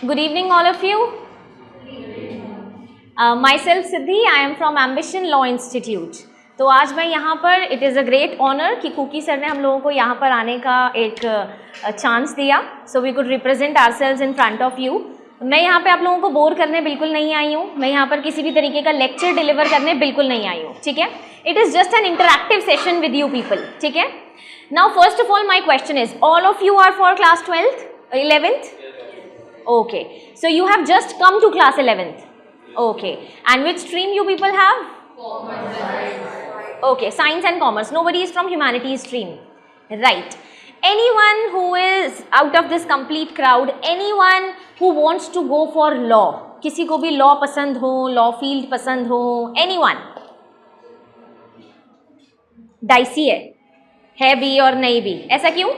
Good evening, all of you. Myself Siddhi, I am from Ambition Law Institute. तो आज मैं यहाँ पर it is a great honour कि कुकी सर ने हम लोगों को यहाँ पर आने का एक चांस दिया, so we could represent ourselves in front of you. मैं यहाँ पे आप लोगों को बोर करने बिल्कुल नहीं आई हूँ. मैं यहाँ पर किसी भी तरीके का लेक्चर डिलीवर करने बिल्कुल नहीं आई हूँ. ठीक है, it is just an interactive session with you people. ठीक है, now first of all my question is, all of you are for class 12th, 11th? Okay, so you have just come to class 11th. Okay, and which stream you people have? Commerce. Okay, science and commerce. Nobody is from humanities stream, right? Anyone who is out of this complete crowd, anyone who wants to go for law, किसी को भी law पसंद हो, law field पसंद हो, anyone? Dicey है भी और नहीं भी, ऐसा क्यों?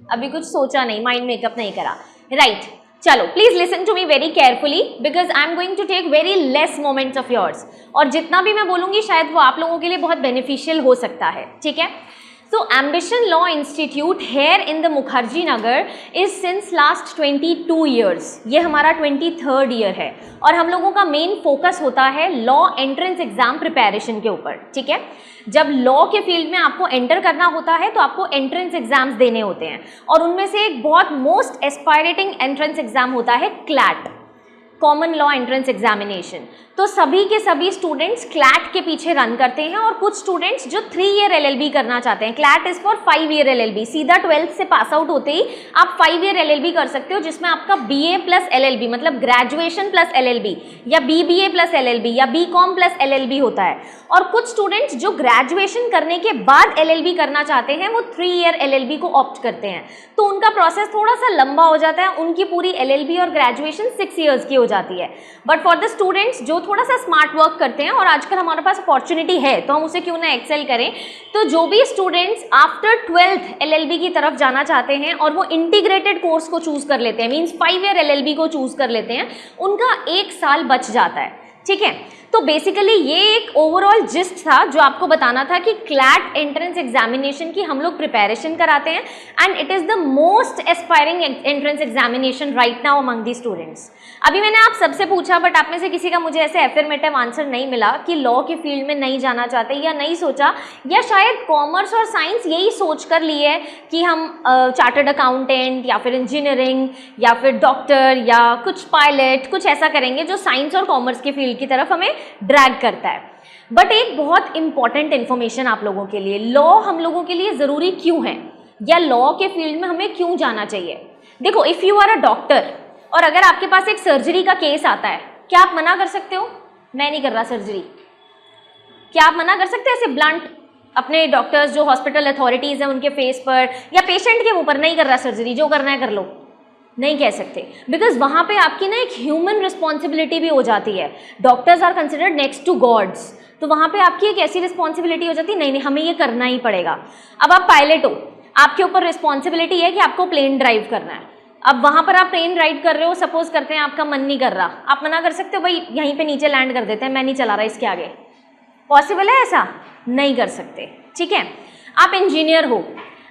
अभी कुछ सोचा नहीं, माइंड मेकअप नहीं करा, राइट? चलो, please listen to me very carefully because I am going to take very less moments of yours, और जितना भी मैं बोलूँगी शायद वो आप लोगों के लिए बहुत बेनिफिशियल हो सकता है. ठीक है, so Ambition Law Institute here in the Mukherjee Nagar is since last 22 years. ये हमारा 23rd year है और हम लोगों का मेन फोकस होता है लॉ एंट्रेंस एग्जाम प्रिपरेशन के ऊपर. ठीक है, जब लॉ के फील्ड में आपको एंटर करना होता है तो आपको एंट्रेंस एग्जाम्स देने होते हैं, और उनमें से एक बहुत मोस्ट एस्पायरेटिंग एंट्रेंस एग्जाम होता है CLAT, common law entrance examination. तो सभी के सभी स्टूडेंट्स क्लैट के पीछे रन करते हैं, और कुछ स्टूडेंट्स जो 3 ईयर LLB करना चाहते हैं, CLAT is for 5 year LLB. सीधा 12th से पास आउट होते ही आप 5 ईयर LLB कर सकते हो, जिसमें आपका BA प्लस LLB मतलब ग्रेजुएशन प्लस LLB या BBA प्लस LLB या BCom प्लस LLB होता है. और कुछ स्टूडेंट्स जो ग्रेजुएशन करने के बाद LLB करना चाहते हैं वो 3 ईयर LLB को ऑप्ट करते हैं. तो उनका प्रोसेस थोड़ा सा लंबा हो जाता है, उनकी पूरी LLB और ग्रेजुएशन 6 ईयर्स की हो जाती है. बट फॉर द स्टूडेंट्स जो थोड़ा सा स्मार्ट वर्क करते हैं, और आजकल हमारे पास अपॉर्चुनिटी है तो हम उसे क्यों ना एक्सेल करें, तो जो भी स्टूडेंट्स आफ्टर 12th LLB की तरफ जाना चाहते हैं और वो इंटीग्रेटेड कोर्स को चूज कर लेते हैं, मीन्स 5 ईयर LLB को चूज कर लेते हैं, उनका 1 साल बच जाता है. ठीक है, तो बेसिकली ये एक ओवरऑल जिस्ट था जो आपको बताना था कि क्लैट एंट्रेंस एग्जामिनेशन की हम लोग प्रिपरेशन कराते हैं, and it is the most aspiring entrance examination right now among the students. अभी मैंने आप सबसे पूछा, बट आप में से किसी का मुझे ऐसे एफर्मेटिव आंसर नहीं मिला कि लॉ के फील्ड में नहीं जाना चाहते, या नहीं सोचा, या शायद कॉमर्स और साइंस यही सोच कर लिए है कि हम चार्टर्ड अकाउंटेंट या फिर इंजीनियरिंग या फिर डॉक्टर या कुछ पायलट कुछ ऐसा करेंगे जो साइंस और कॉमर्स की फील्ड की तरफ हमें ड्रैग करता है. बट एक बहुत इंपॉर्टेंट इंफॉर्मेशन आप लोगों के लिए, लॉ हम लोगों के लिए ज़रूरी क्यों है, या लॉ के फील्ड में हमें क्यों जाना चाहिए. देखो, if you are a doctor और अगर आपके पास एक सर्जरी का केस आता है, क्या आप मना कर सकते हो? मैं नहीं कर रहा सर्जरी. क्या आप मना कर सकते हैं ऐसे ब्लंट अपने डॉक्टर्स जो हॉस्पिटल अथॉरिटीज़ हैं उनके फेस पर, या पेशेंट के मुंह पर, नहीं कर रहा सर्जरी, जो करना है कर लो? नहीं कह सकते, बिकॉज वहाँ पे आपकी ना एक ह्यूमन रिस्पॉन्सिबिलिटी भी हो जाती है. Doctors are considered next to gods, तो वहाँ पे आपकी एक ऐसी रिस्पॉन्सिबिलिटी हो जाती है, नहीं नहीं हमें ये करना ही पड़ेगा. अब आप पायलट हो, आपके ऊपर रिस्पॉन्सिबिलिटी है कि आपको प्लेन ड्राइव करना है. अब वहाँ पर आप प्लेन राइड कर रहे हो, सपोज करते हैं आपका मन नहीं कर रहा, आप मना कर सकते हो, भाई यहीं पे नीचे लैंड कर देते हैं, मैं नहीं चला रहा इसके आगे? पॉसिबल है ऐसा? नहीं कर सकते. ठीक है, आप इंजीनियर हो,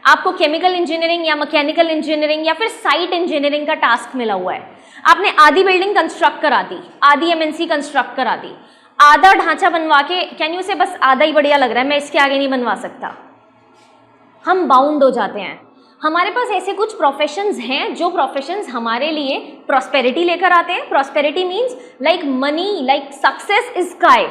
आपको केमिकल इंजीनियरिंग या मैकेनिकल इंजीनियरिंग या फिर साइट इंजीनियरिंग का टास्क मिला हुआ है. आपने आधी बिल्डिंग कंस्ट्रक्ट करा दी, आधी MNC कंस्ट्रक्ट करा दी, आधा ढांचा बनवा के, कैन यू से बस आधा ही बढ़िया लग रहा है, मैं इसके आगे नहीं बनवा सकता, हम बाउंड हो जाते हैं. हमारे पास ऐसे कुछ प्रोफेशंस हैं जो प्रोफेशंस हमारे लिए प्रॉस्पेरिटी लेकर आते हैं. Prosperity means like money, like success is sky,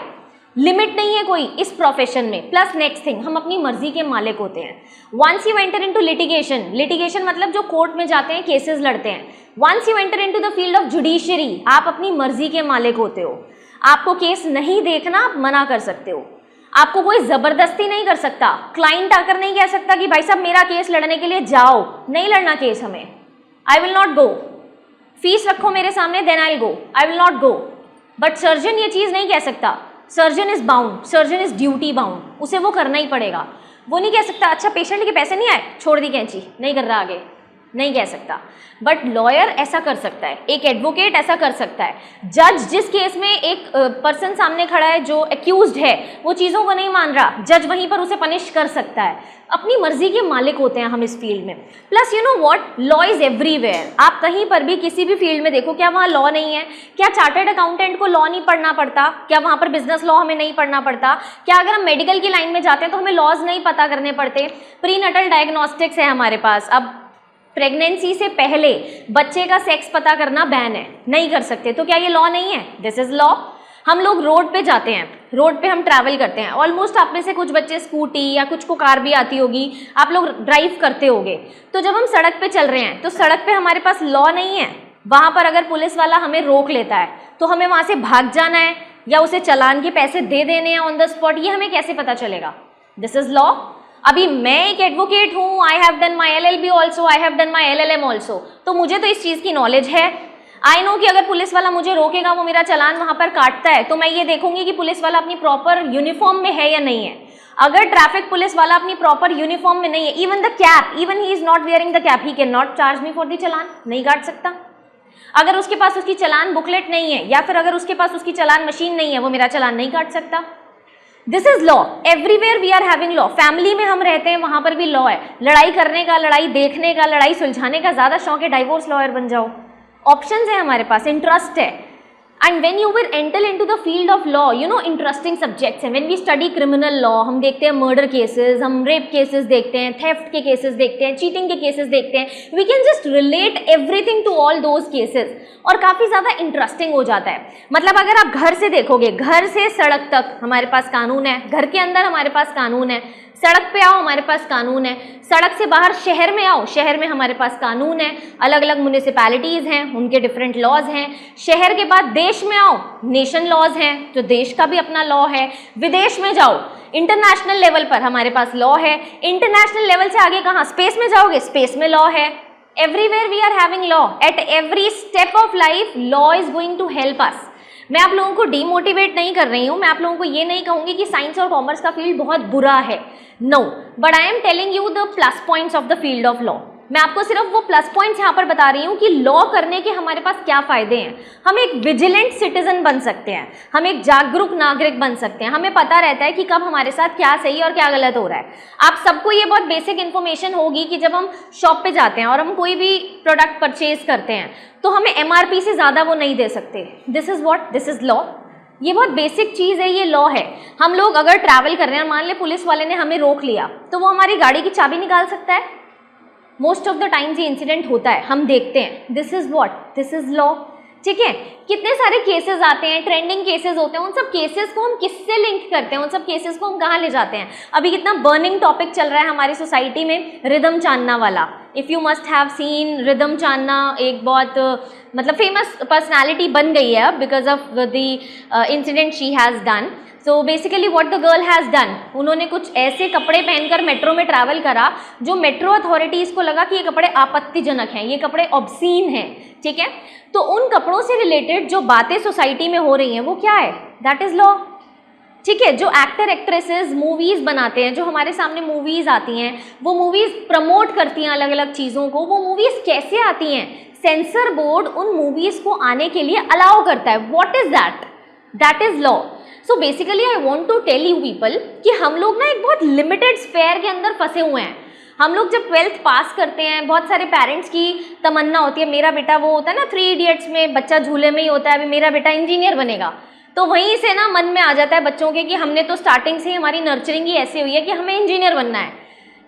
limit नहीं है कोई इस प्रोफेशन में. प्लस नेक्स्ट थिंग, हम अपनी मर्जी के मालिक होते हैं. Once you enter into litigation, litigation मतलब जो कोर्ट में जाते हैं, केसेस लड़ते हैं. Once you enter into the field of judiciary, आप अपनी मर्जी के मालिक होते हो. आपको केस नहीं देखना, आप मना कर सकते हो. आपको कोई जबरदस्ती नहीं कर सकता. क्लाइंट आकर नहीं कह सकता कि भाई साहब मेरा केस लड़ने के लिए जाओ, नहीं लड़ना केस हमें, I will not go, fees रखो मेरे सामने then I will go, I will not go. But surgeon ये चीज़ नहीं कह सकता. Surgeon is bound, surgeon is duty bound, उसे वो करना ही पड़ेगा. वो नहीं कह सकता अच्छा पेशेंट के पैसे नहीं आए, छोड़ दी कैंची, नहीं कर रहा आगे. नहीं कह सकता, बट लॉयर ऐसा कर सकता है, एक एडवोकेट ऐसा कर सकता है, जज जिस केस में एक पर्सन सामने खड़ा है जो एक्यूज्ड है वो चीज़ों को नहीं मान रहा, जज वहीं पर उसे पनिश कर सकता है। अपनी मर्जी के मालिक होते हैं हम इस फील्ड में। Plus you know what, law is everywhere. आप कहीं पर भी किसी भी फील्ड में देखो, क्या वहाँ लॉ नहीं है? क्या चार्टर्ड अकाउंटेंट को लॉ नहीं पढ़ना पड़ता? क्या वहाँ पर बिजनेस लॉ हमें नहीं पढ़ना पड़ता? क्या अगर हम मेडिकल की लाइन में जाते हैं तो हमें लॉज नहीं पता करने पड़ते? प्रीनटल डायग्नोस्टिक्स है हमारे पास। अब प्रेगनेंसी से पहले बच्चे का सेक्स पता करना बैन है, नहीं कर सकते, तो क्या ये लॉ नहीं है? This is law. हम लोग रोड पे जाते हैं, रोड पे हम ट्रैवल करते हैं, ऑलमोस्ट आप में से कुछ बच्चे स्कूटी या कुछ को कार भी आती होगी, आप लोग ड्राइव करते होगे। तो जब हम सड़क पे चल रहे हैं तो सड़क पे हमारे पास लॉ नहीं है। वहाँ पर अगर पुलिस वाला हमें रोक लेता है तो हमें वहाँ से भाग जाना है या उसे चालान के पैसे दे देने हैं ऑन द स्पॉट, ये हमें कैसे पता चलेगा? This is law. अभी मैं एक एडवोकेट हूँ, I have done my LLB also, I have done my LLM also, तो मुझे तो इस चीज़ की नॉलेज है। आई नो कि अगर पुलिस वाला मुझे रोकेगा, वो मेरा चालान वहाँ पर काटता है, तो मैं ये देखूंगी कि पुलिस वाला अपनी प्रॉपर यूनिफॉर्म में है या नहीं है। अगर ट्रैफिक पुलिस वाला अपनी प्रॉपर यूनिफॉर्म में नहीं है, even the cap, even he is not wearing the cap, he can not charge me for the challan, नहीं काट सकता। अगर उसके पास उसकी चालान बुकलेट नहीं है या फिर अगर उसके पास उसकी चालान मशीन नहीं है, वो मेरा चालान नहीं काट सकता। This is law. Everywhere we are having law. Family में हम रहते हैं, वहां पर भी लॉ है। लड़ाई करने का, लड़ाई देखने का, लड़ाई सुलझाने का ज्यादा शौक है, डाइवोर्स लॉयर बन जाओ। ऑप्शंस है हमारे पास, इंटरेस्ट है। And when you will enter into the field of law, you know interesting subjects हैं। When we study criminal law, हम देखते हैं मर्डर केसेस, हम रेप केसेस देखते हैं, थेफ्ट के केसेस देखते हैं, चीटिंग के केसेस देखते हैं। We can just relate everything to all those cases, और काफ़ी ज़्यादा इंटरेस्टिंग हो जाता है। मतलब अगर आप घर से देखोगे, घर से सड़क तक हमारे पास कानून है, घर के अंदर हमारे पास कानून है, सड़क पे आओ हमारे पास कानून है, सड़क से बाहर शहर में आओ, शहर में हमारे पास कानून है। अलग अलग म्यूनिसिपैलिटीज़ हैं, उनके डिफरेंट लॉज हैं। शहर के बाद देश में आओ, नेशन लॉज हैं, तो देश का भी अपना लॉ है। विदेश में जाओ, इंटरनेशनल लेवल पर हमारे पास लॉ है। इंटरनेशनल लेवल से आगे कहाँ, स्पेस में जाओगे, स्पेस में लॉ है। Everywhere we are having law. At every step of life law is going to help us. मैं आप लोगों को डीमोटिवेट नहीं कर रही हूँ, मैं आप लोगों को ये नहीं कहूँगी कि साइंस और कॉमर्स का फील्ड बहुत बुरा है, no, but I am telling you the plus points of the field of law. मैं आपको सिर्फ वो प्लस पॉइंट्स यहाँ पर बता रही हूँ कि लॉ करने के हमारे पास क्या फ़ायदे हैं। हम एक विजिलेंट सिटीजन बन सकते हैं, हम एक जागरूक नागरिक बन सकते हैं, हमें पता रहता है कि कब हमारे साथ क्या सही और क्या गलत हो रहा है। आप सबको ये बहुत बेसिक इन्फॉर्मेशन होगी कि जब हम शॉप पे जाते हैं और हम कोई भी प्रोडक्ट परचेज करते हैं तो हमें MRP से ज़्यादा वो नहीं दे सकते। This is what, this is law. ये बहुत बेसिक चीज़ है, ये लॉ है। हम लोग अगर ट्रैवल कर रहे हैं, मान ले पुलिस वाले ने हमें रोक लिया, तो वो हमारी गाड़ी की चाबी निकाल सकता है? मोस्ट ऑफ द टाइम्स ये इंसिडेंट होता है, हम देखते हैं। This is what, this is law. ठीक है, कितने सारे केसेस आते हैं, ट्रेंडिंग केसेस होते हैं, उन सब केसेस को हम किससे लिंक करते हैं, उन सब केसेस को हम कहाँ ले जाते हैं? अभी कितना बर्निंग टॉपिक चल रहा है हमारी सोसाइटी में, रिदम चांदना वाला। If you must have seen, Rhythm Chandna एक बहुत मतलब फेमस पर्सनैलिटी बन गई है अब because of the incident she has done. So basically what the girl has done, उन्होंने कुछ ऐसे कपड़े पहनकर मेट्रो में ट्रैवल करा जो मेट्रो अथॉरिटीज़ को लगा कि ये कपड़े आपत्तिजनक हैं, ये कपड़े ऑब्सीन हैं। ठीक है, तो उन कपड़ों से रिलेटेड जो बातें सोसाइटी में हो रही हैं वो क्या है? That is law. ठीक है, जो एक्टर एक्ट्रेसेस मूवीज़ बनाते हैं, जो हमारे सामने मूवीज़ आती हैं, वो मूवीज़ प्रमोट करती हैं अलग अलग चीज़ों को। वो मूवीज़ कैसे आती हैं? सेंसर बोर्ड उन मूवीज़ को आने के लिए अलाउ करता है। What is that? That is law. So basically I want to tell you people कि हम लोग ना एक बहुत लिमिटेड स्फेयर के अंदर फंसे हुए हैं। हम लोग जब 12th पास करते हैं, बहुत सारे पेरेंट्स की तमन्ना होती है, मेरा बेटा, वो होता है ना 3 इडियट्स में बच्चा झूले में ही होता है, अभी मेरा बेटा इंजीनियर बनेगा। तो वहीं से ना मन में आ जाता है बच्चों के कि हमने तो स्टार्टिंग से ही हमारी नर्चरिंग ही ऐसी हुई है कि हमें इंजीनियर बनना है,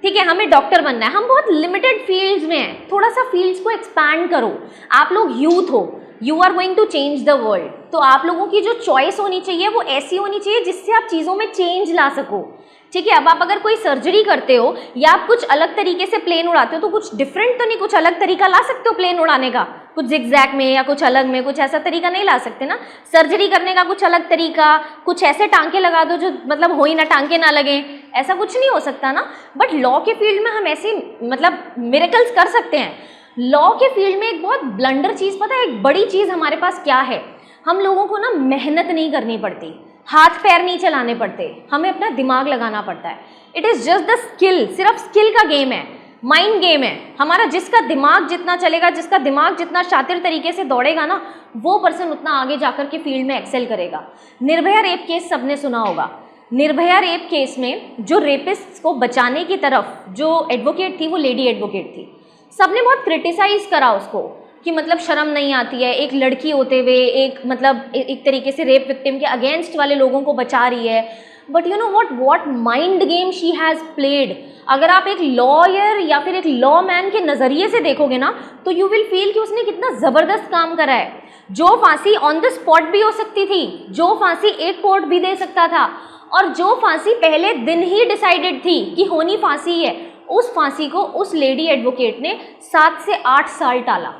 ठीक है, हमें डॉक्टर बनना है। हम बहुत लिमिटेड फील्ड्स में हैं, थोड़ा सा फील्ड्स को एक्सपैंड करो। आप लोग यूथ हो, you are going to change the world, तो आप लोगों की जो चॉइस होनी चाहिए वो ऐसी होनी चाहिए जिससे आप चीज़ों में चेंज ला सको। ठीक है, अब आप अगर कोई सर्जरी करते हो या आप कुछ अलग तरीके से प्लेन उड़ाते हो तो कुछ डिफरेंट तो नहीं, कुछ अलग तरीका ला सकते हो प्लेन उड़ाने का, कुछ जिगजैग में या कुछ अलग में, कुछ ऐसा तरीका नहीं ला सकते ना। सर्जरी करने का कुछ अलग तरीका, कुछ ऐसे टांके लगा दो जो मतलब हो ही ना, टांके ना लगे, ऐसा कुछ नहीं हो सकता ना। बट लॉ के फील्ड में हम ऐसे मतलब मिरेकल्स कर सकते हैं। लॉ के फील्ड में एक बहुत ब्लंडर चीज़ पता है, एक बड़ी चीज़ हमारे पास क्या है, हम लोगों को ना मेहनत नहीं करनी पड़ती, हाथ पैर नहीं चलाने पड़ते, हमें अपना दिमाग लगाना पड़ता है। It is just the skill, सिर्फ स्किल का गेम है। माइंड गेम है हमारा। जिसका दिमाग जितना चलेगा, जिसका दिमाग जितना शातिर तरीके से दौड़ेगा ना, वो पर्सन उतना आगे जाकर के फील्ड में एक्सेल करेगा। निर्भया रेप केस सबने सुना होगा। निर्भया रेप केस में जो रेपिस्ट को बचाने की तरफ जो एडवोकेट थी वो लेडी एडवोकेट थी। सबने बहुत क्रिटिसाइज करा उसको कि मतलब शर्म नहीं आती है, एक लड़की होते हुए एक मतलब एक तरीके से रेप विक्टिम के अगेंस्ट वाले लोगों को बचा रही है। But you know what mind game she has played. अगर आप एक लॉयर या फिर एक लॉ मैन के नज़रिए से देखोगे ना, तो यू विल फील कि उसने कितना ज़बरदस्त काम करा है। जो फांसी ऑन द स्पॉट भी हो सकती थी, जो फांसी एक कोर्ट भी दे सकता था, और जो फांसी पहले दिन ही डिसाइडेड थी कि होनी फांसी है, उस फांसी को उस लेडी एडवोकेट ने 7 से 8 साल टाला।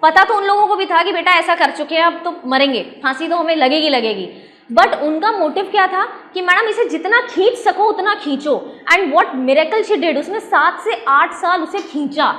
पता तो उन लोगों को भी था कि बेटा ऐसा कर चुके हैं, अब तो मरेंगे, फांसी तो हमें लगेगी। बट उनका मोटिव क्या था कि मैडम इसे जितना खींच सको उतना खींचो। And what miracle she did, उसने 7 से 8 साल उसे खींचा।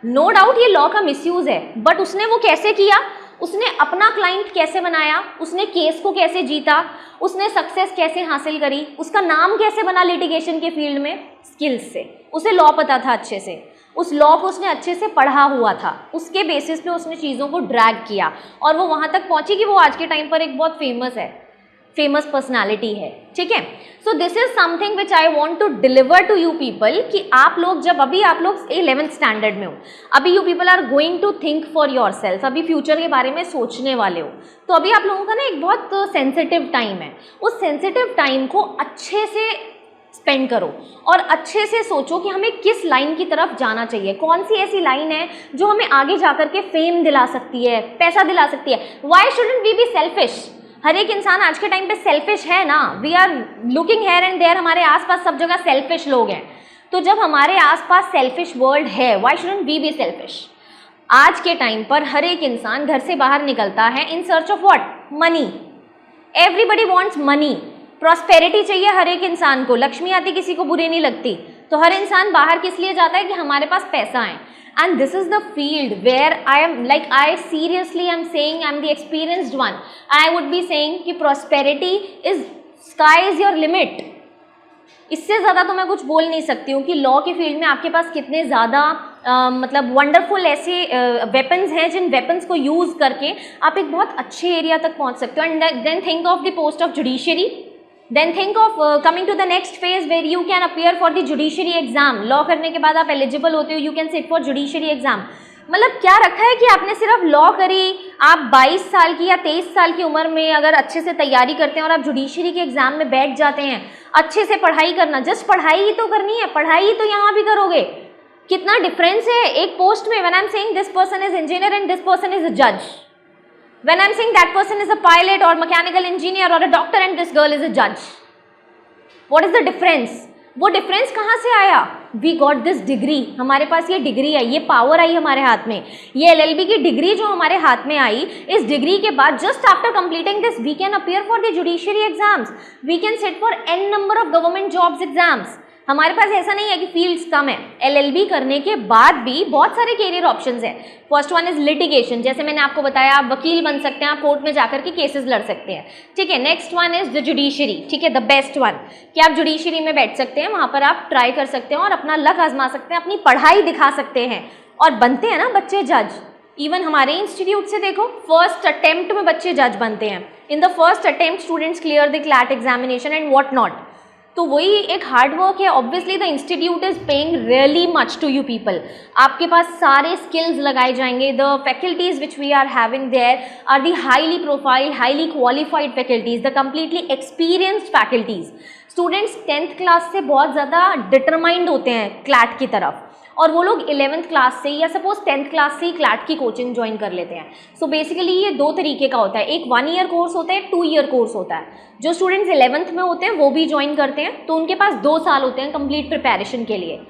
नो डाउट ये लॉ का मिसयूज है, बट उसने वो कैसे किया, उसने अपना क्लाइंट कैसे बनाया, उसने केस को कैसे जीता, उसने सक्सेस कैसे हासिल करी, उसका नाम कैसे बना लिटिगेशन के फील्ड में, स्किल्स से। उसे लॉ पता था अच्छे से, उस लॉ को उसने अच्छे से पढ़ा हुआ था, उसके बेसिस पे उसने चीज़ों को ड्रैग किया और वो वहाँ तक पहुँची कि वो आज के टाइम पर एक बहुत फेमस पर्सनालिटी है। ठीक है, so this is something which I want to deliver to you people कि आप लोग जब अभी आप लोग 11th स्टैंडर्ड में हो, अभी you people are going to think for yourself, अभी फ्यूचर के बारे में सोचने वाले हो, तो अभी आप लोगों का ना एक बहुत सेंसिटिव टाइम है। उस सेंसिटिव टाइम को अच्छे से स्पेंड करो और अच्छे से सोचो कि हमें किस लाइन की तरफ जाना चाहिए, कौन सी ऐसी लाइन है जो हमें आगे जाकर के फेम दिला सकती है, पैसा दिला सकती है। Why shouldn't we be selfish? हर एक इंसान आज के टाइम पे सेल्फिश है ना। We are looking here and there, हमारे आसपास सब जगह सेल्फिश लोग हैं। तो जब हमारे आसपास सेल्फिश वर्ल्ड है, why shouldn't we be selfish? आज के टाइम पर हर एक इंसान घर से बाहर निकलता है in search of what? Money. Everybody wants money. Prosperity चाहिए हर एक इंसान को, लक्ष्मी आती किसी को बुरी नहीं लगती। तो हर इंसान बाहर किस लिए जाता है कि हमारे पास पैसा है। And this is the field where I seriously am saying I'm the experienced one. I would be saying कि prosperity is sky is your limit. इससे ज़्यादा तो मैं कुछ बोल नहीं सकती हूँ कि लॉ के फील्ड में आपके पास कितने ज़्यादा मतलब वंडरफुल ऐसे वेपन्स हैं जिन वेपन्स को यूज़ करके आप एक बहुत अच्छे एरिया तक पहुँच सकते हो। And then think of the post of judiciary, then think of coming to the next phase where you can appear for the judiciary exam. Law करने के बाद आप एलिजिबल होते हो, you can sit for judiciary exam. मतलब क्या रखा है कि आपने सिर्फ लॉ करी, आप 22 साल की या 23 साल की उम्र में अगर अच्छे से तैयारी करते हैं और आप जुडिशरी के एग्जाम में बैठ जाते हैं, अच्छे से पढ़ाई करना, जस्ट पढ़ाई ही तो करनी है, पढ़ाई ही तो यहाँ भी करोगे। कितना डिफरेंस है एक पोस्ट में। when I'm saying this person is engineer and this person is a judge, when I'm saying that person is a pilot or mechanical engineer or a doctor and this girl is a judge, what is the difference? वो difference कहाँ से आया? We got this degree, हमारे पास ये degree है, ये power आई हमारे हाथ में, ये LLB की डिग्री जो हमारे हाथ में आई, इस डिग्री के बाद just after completing this we can appear for the judiciary exams, we can sit for n number of government jobs exams. हमारे पास ऐसा नहीं है कि फील्ड्स कम है। LLB करने के बाद भी बहुत सारे कैरियर ऑप्शंस हैं। फर्स्ट वन इज लिटिगेशन, जैसे मैंने आपको बताया आप वकील बन सकते हैं, आप कोर्ट में जाकर के केसेस लड़ सकते हैं। ठीक है, next one is the judiciary. ठीक है, द बेस्ट वन कि आप जुडिशरी में बैठ सकते हैं, वहाँ पर आप ट्राई कर सकते हैं और अपना लक आजमा सकते हैं, अपनी पढ़ाई दिखा सकते हैं और बनते हैं ना बच्चे जज। इवन हमारे इंस्टीट्यूट से देखो, फर्स्ट अटेम्प्ट में बच्चे जज बनते हैं। In the first attempt students clear the CLAT examination and what not. तो वही एक हार्ड वर्क है। Obviously the institute is paying really much to you people. आपके पास सारे स्किल्स लगाए जाएंगे। The faculties which we are having there are the highly profile, highly qualified faculties, the completely experienced faculties. Students 10th class से बहुत ज़्यादा determined होते हैं क्लैट की तरफ, और वो लोग 11th क्लास से या सपोज 10th क्लास से ही क्लैट की कोचिंग ज्वाइन कर लेते हैं। सो बेसिकली ये 2 तरीके का होता है, एक 1 ईयर कोर्स होता है, 2 ईयर कोर्स होता है। जो स्टूडेंट्स 11th में होते हैं वो भी ज्वाइन करते हैं, तो उनके पास 2 साल होते हैं कंप्लीट प्रिपरेशन के लिए।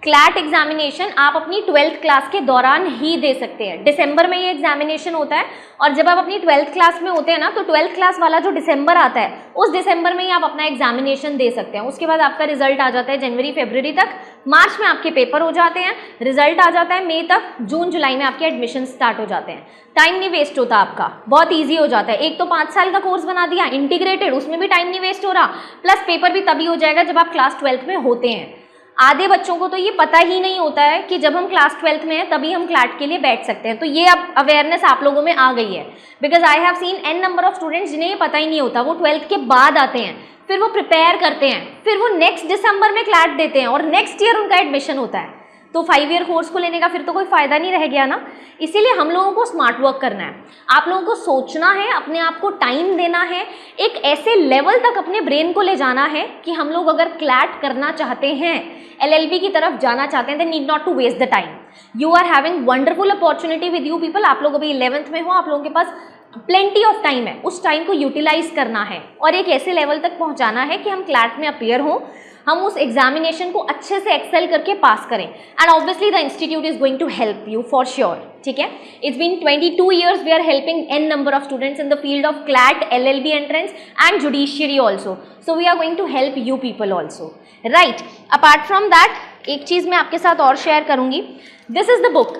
क्लैट एग्जामिनेशन आप अपनी 12th क्लास के दौरान ही दे सकते हैं। दिसंबर में ये एग्जामिनेशन होता है, और जब आप अपनी 12th क्लास में होते हैं ना, तो 12th क्लास वाला जो दिसंबर आता है, उस दिसंबर में ही आप अपना एग्जामिनेशन दे सकते हैं। उसके बाद आपका रिजल्ट आ जाता है जनवरी फरवरी तक, मार्च में आपके पेपर हो जाते हैं, रिजल्ट आ जाता है मई तक, जून जुलाई में आपके एडमिशन स्टार्ट हो जाते हैं। टाइम नहीं वेस्ट होता आपका, बहुत ईजी हो जाता है। एक तो 5 साल का कोर्स बना दिया इंटीग्रेटेड, उसमें भी टाइम नहीं वेस्ट हो रहा, प्लस पेपर भी तभी हो जाएगा जब आप क्लास 12th में होते हैं। आधे बच्चों को तो ये पता ही नहीं होता है कि जब हम क्लास 12th में हैं तभी हम क्लैट के लिए बैठ सकते हैं। तो ये अब अवेयरनेस आप लोगों में आ गई है, because I have seen n number of students जिन्हें ये पता ही नहीं होता, वो 12th के बाद आते हैं, फिर वो प्रिपेयर करते हैं, फिर वो नेक्स्ट दिसंबर में क्लैट देते हैं और नेक्स्ट ईयर उनका एडमिशन होता है। तो 5 ईयर कोर्स को लेने का फिर तो कोई फ़ायदा नहीं रह गया ना। इसीलिए हम लोगों को स्मार्ट वर्क करना है, आप लोगों को सोचना है, अपने आप को टाइम देना है, एक ऐसे लेवल तक अपने ब्रेन को ले जाना है कि हम लोग अगर क्लैट करना चाहते हैं, LLB की तरफ जाना चाहते हैं, then need not to waste the time. You are having wonderful opportunity with you people. आप लोग अभी 11th में हो, आप लोगों के पास प्लेंटी ऑफ टाइम है, उस टाइम को यूटिलाइज करना है और एक ऐसे लेवल तक पहुंचाना है कि हम क्लैट में अपीयर हों, हम उस एग्जामिनेशन को अच्छे से एक्सेल करके पास करें। And obviously the institute is going to help you for sure, ठीक है। It's been 22 years we are helping n number of students in the field of CLAT, LLB entrance and judiciary also, so we are going to help you people also, right. Apart from that एक चीज़ मैं आपके साथ और share करूंगी, this is the book.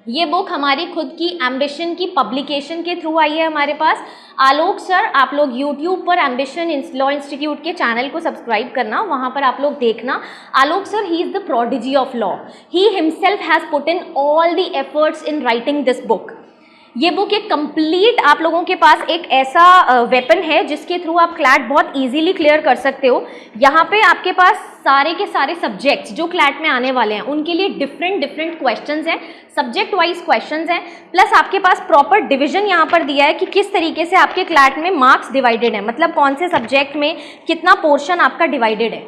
ये book हमारी खुद की एम्बिशन की पब्लिकेशन के थ्रू आई है हमारे पास। आलोक सर, आप लोग YouTube पर एम्बिशन लॉ इंस्टीट्यूट के चैनल को सब्सक्राइब करना, वहाँ पर आप लोग देखना। Alok sir, he is the prodigy of law, he himself has put in all the efforts in writing this book. ये बुक एक कंप्लीट आप लोगों के पास एक ऐसा वेपन है जिसके थ्रू आप क्लैट बहुत इजीली क्लियर कर सकते हो। यहाँ पे आपके पास सारे के सारे सब्जेक्ट्स जो क्लैट में आने वाले हैं उनके लिए डिफरेंट क्वेश्चंस हैं, सब्जेक्ट वाइज क्वेश्चंस हैं, प्लस आपके पास प्रॉपर डिवीजन यहाँ पर दिया है कि किस तरीके से आपके क्लैट में मार्क्स डिवाइडेड है, मतलब कौन से सब्जेक्ट में कितना पोर्शन आपका डिवाइडेड है।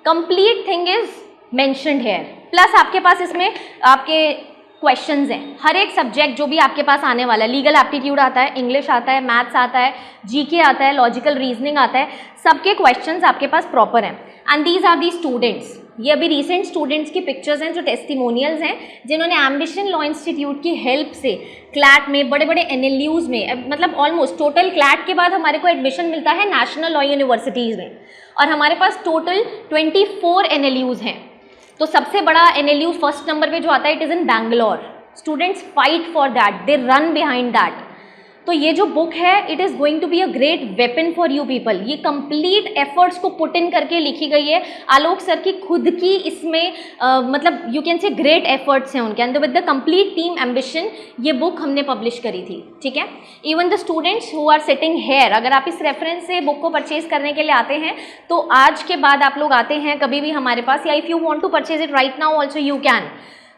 Complete thing is mentioned here. Plus आपके पास इसमें आपके क्वेश्चंस हैं, हर एक सब्जेक्ट जो भी आपके पास आने वाला है, लीगल एप्टीट्यूड आता है, इंग्लिश आता है, मैथ्स आता है, जीके आता है, लॉजिकल रीजनिंग आता है, सबके क्वेश्चंस आपके पास प्रॉपर हैं। And these are the students, ये अभी रिसेंट स्टूडेंट्स की पिक्चर्स हैं जो टेस्टिमोनियल्स हैं जिन्होंने एम्बिशन लॉ इंस्टीट्यूट की हेल्प से क्लैट में बड़े बड़े NLUs में, मतलब ऑलमोस्ट टोटल क्लैट के बाद हमारे को एडमिशन मिलता है नेशनल लॉ यूनिवर्सिटीज़ में, और हमारे पास टोटल 24 NLUs हैं। तो सबसे बड़ा NLU फर्स्ट नंबर पे जो आता है it is in Bangalore. Students fight for that, they run behind that. तो ये जो बुक है it is going to be a great weapon for you people. ये कंप्लीट एफर्ट्स को पुट इन करके लिखी गई है। आलोक सर की खुद की इसमें मतलब you can say great efforts हैं उनके अंदर। With the complete team ambition ये बुक हमने पब्लिश करी थी, ठीक है। Even the students who are sitting here, अगर आप इस रेफरेंस से बुक को परचेज करने के लिए आते हैं तो आज के बाद आप लोग आते हैं कभी भी हमारे पास, या if you want to purchase it right now also you can.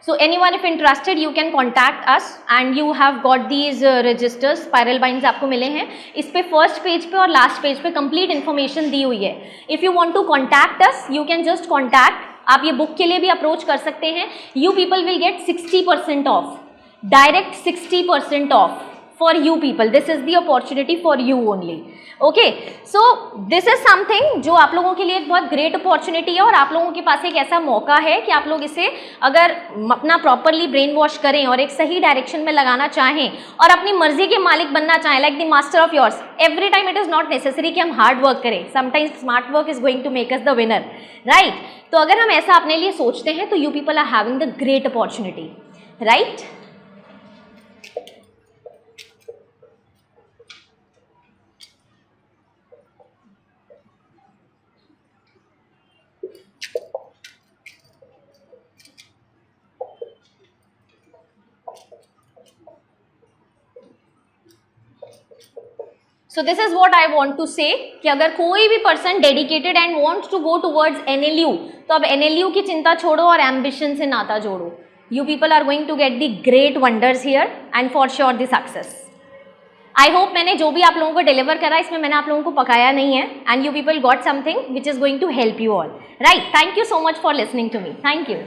So anyone if interested you can contact us and you have got these registers, spiral binds आपको मिले हैं। इस पे फर्स्ट पेज पे और लास्ट पेज पे complete information दी हुई है। If you want to contact us you can just contact, आप ये बुक के लिए भी अप्रोच कर सकते हैं। You people will get 60% off, direct 60% off for you people. This is the opportunity for you only. Okay, so this is something जो आप लोगों के लिए एक बहुत ग्रेट अपॉर्चुनिटी है और आप लोगों के पास एक ऐसा मौका है कि आप लोग इसे अगर अपना प्रॉपरली ब्रेन वॉश करें और एक सही डायरेक्शन में लगाना चाहें और अपनी मर्जी के मालिक बनना चाहें, like the master of yours. Every time it is not necessary कि हम हार्ड वर्क करें, sometimes smart work is going to make us the winner, right. तो अगर हम ऐसा अपने लिए सोचते हैं तो you people are having the great opportunity, right. So this is what I want to say कि अगर कोई भी person dedicated and wants to go towards NLU तो अब NLU की चिंता छोड़ो और एम्बिशन से नाता जोड़ो। You people are going to get the great wonders here and for sure the success. I hope मैंने जो भी आप लोगों को डिलीवर करा इसमें मैंने आप लोगों को पकाया नहीं है and you people got something which is going to help you all, right. Thank you so much for listening to me, thank you.